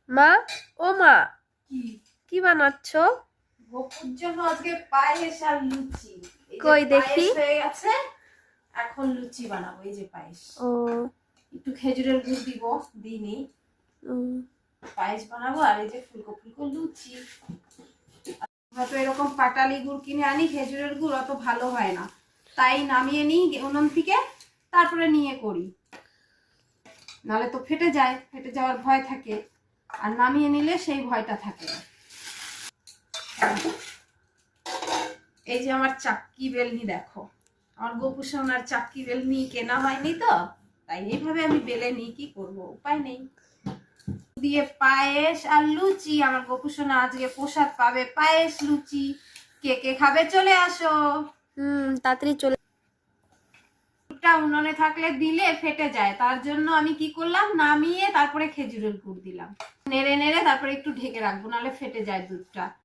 মা, ও মা, কি কি বানাচ্ছ? গোপুর জন্য আজকে পায়েস আর লুচি। এই যে কই দেখি। পায়েস হয়ে গেছে, এখন লুচি বানাবো। এই যে পায়েস, ও একটু খেজুরের গুড় দিব, দিইনি। উম, পায়েস বানাবো আর এই যে ফুলকো ফুলকো লুচি। আমরা তো এরকম পাটালি গুড় কিনে আনি, খেজুরের গুড় অত ভালো হয় না, তাই নামিয়ে নিই উনুন থেকে, তারপরে নিয়ে করি। নাহলে তো ফেটে যায়, ফেটে যাওয়ার ভয় থাকে, আর নামিয়ে নিলে সেই ভয়টা থাকে না। এই যে আমার চাক্কি বেলনি দেখো, আমার গোপু সোনার চাক্কি বেলনি কেনা হয়নি তো, তাই এইভাবে আমি বেলে নিই, কি করব, উপায় নেই। দিয়ে পায়েস আর লুচি, আমার গোপু সোনা আজকে প্রসাদ পাবে, পায়েস লুচি। কে কে খাবে চলে আসো। তাড়াতাড়ি চলে। গুড়টা উনুনে থাকলে দিলে ফেটে যায়, তার জন্য আমি কি করলাম, নামিয়ে তারপরে খেজুরের গুড় দিলাম, নেড়ে নেড়ে তারপরে একটু ঢেকে রাখবো, নাহলে ফেটে যায় দুধটা।